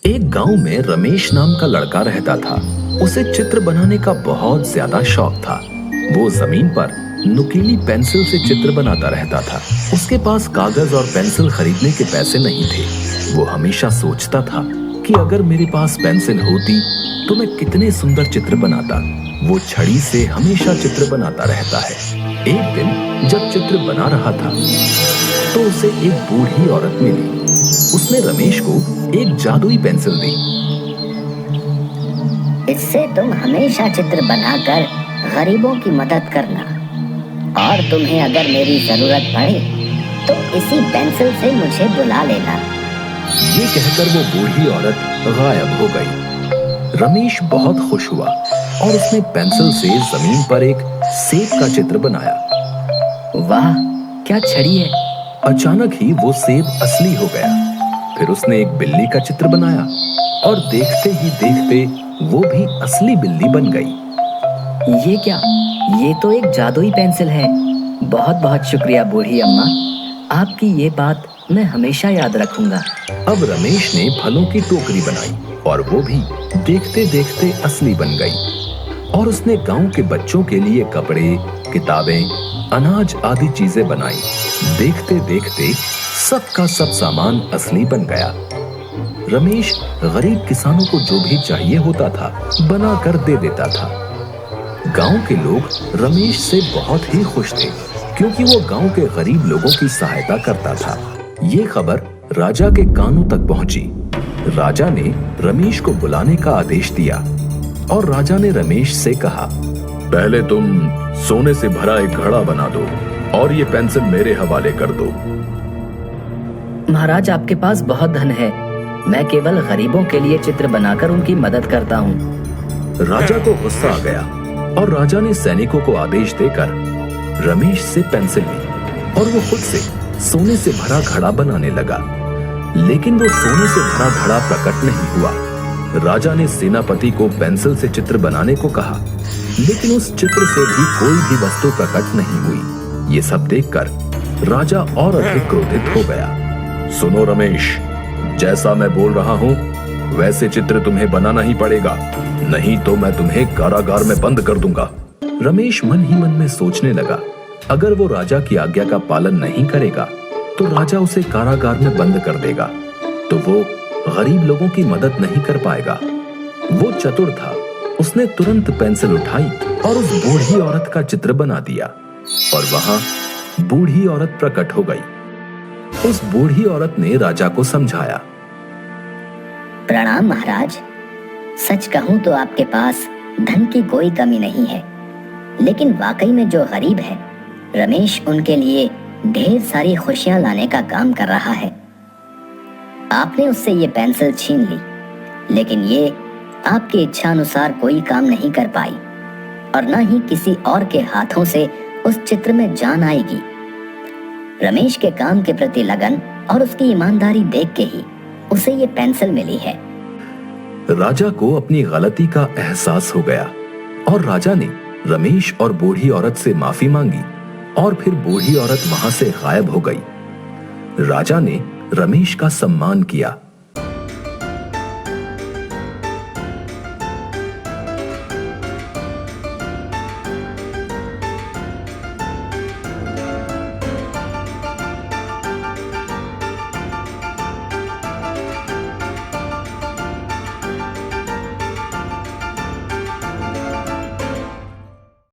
एक गांव में रमेश नाम का लड़का रहता था। उसे चित्र बनाने का बहुत ज्यादा शौक था। वो जमीन पर नुकीली पेंसिल से चित्र बनाता रहता था। उसके पास कागज और पेंसिल खरीदने के पैसे नहीं थे। वो हमेशा सोचता था कि अगर मेरे पास पेंसिल होती तो मैं कितने सुंदर चित्र बनाता। वो छड़ी से हमेशा चित्र बनाता रहता है। एक दिन जब चित्र बना रहा था तो उसे एक बूढ़ी औरत मिली। उसने रमेश को एक जादुई पेंसिल दी। इससे तुम हमेशा चित्र बनाकर गरीबों की मदद करना, और तुम्हें अगर मेरी जरूरत पड़े तो इसी पेंसिल से मुझे बुला लेना। ये कहकर वो बूढ़ी औरत गायब हो गई। रमेश बहुत खुश हुआ और उसने पेंसिल से जमीन पर एक सेब का चित्र बनाया। वाह, क्या छड़ी है! अचानक ही वो सेब असली हो गया। फिर उसने एक बिल्ली का चित्र बनाया और देखते ही देखते वो भी असली बिल्ली बन गई। ये क्या? ये तो एक जादुई पेंसिल है। बहुत बहुत शुक्रिया बूढ़ी अम्मा, आपकी ये बात मैं हमेशा याद रखूंगा। अब रमेश ने फलों की टोकरी बनाई और वो भी देखते देखते असली बन गई। और उसने गांव के बच्चों के लिए कपड़े, किताबें, अनाज आदि चीजें बनाई। देखते देखते सबका सब सामान असली बन गया। रमेश गरीब किसानों को जो भी चाहिए होता था बना कर दे देता था। गांव के लोग रमेश से बहुत ही खुश थे क्योंकि वो गांव के गरीब लोगों की सहायता करता था। ये खबर राजा के कानों तक पहुंची। राजा ने रमेश को बुलाने का आदेश दिया और राजा ने रमेश से कहा, पहले तुम सोने से भरा एक घड़ा बना दो और ये पेंसिल मेरे हवाले कर दो। महाराज, आपके पास बहुत धन है। मैं केवल गरीबों के लिए चित्र बनाकर उनकी मदद करता हूँ। राजा को गुस्सा आ गया और राजा ने सैनिकों को आदेश देकर रमेश से पेंसिल ली और वो खुद से सोने से भरा घड़ा बनाने लगा। लेकिन वो सोने से भरा घड़ा प्रकट नहीं हुआ। राजा ने सेनापति को पेंसिल से चित्र बनाने को कहा, लेकिन उस चित्र से भी कोई भी वस्तु प्रकट नहीं हुई। ये सब देखकर राजा और अधिक क्रोधित हो गया। सुनो रमेश, जैसा मैं बोल रहा हूँ वैसे चित्र तुम्हें बनाना ही पड़ेगा, नहीं तो मैं तुम्हें कारागार में बंद कर दूंगा। रमेश मन ही मन में सोचने लगा, अगर वो राजा की आज्ञा का पालन नहीं करेगा तो राजा उसे कारागार में बंद कर देगा, तो वो गरीब लोगों की मदद नहीं कर पाएगा। वो चतुर था। उसने तुरंत पेंसिल उठाई और उस बूढ़ी औरत का चित्र बना दिया और वहां बूढ़ी औरत प्रकट हो गई। उस बूढ़ी औरत ने राजा को समझाया। प्रणाम महाराज, सच कहूं तो आपके पास धन की कोई कमी नहीं है, लेकिन वाकई में जो गरीब है रमेश, उनके लिए ढेर सारी खुशियां लाने का काम कर रहा है। आपने उससे ये पेंसिल छीन ली, लेकिन ये आपकी इच्छा अनुसार कोई काम नहीं कर पाई और न ही किसी और के हाथों से उस चित्र में जान आएगी। रमेश के काम के प्रति लगन और उसकी ईमानदारी देख के ही उसे ये पेंसिल मिली है। राजा को अपनी गलती का एहसास हो गया और राजा ने रमेश और बूढ़ी औरत से माफी मांगी और फिर बूढ़ी औरत वहां से गायब हो गई। राजा ने रमेश का सम्मान किया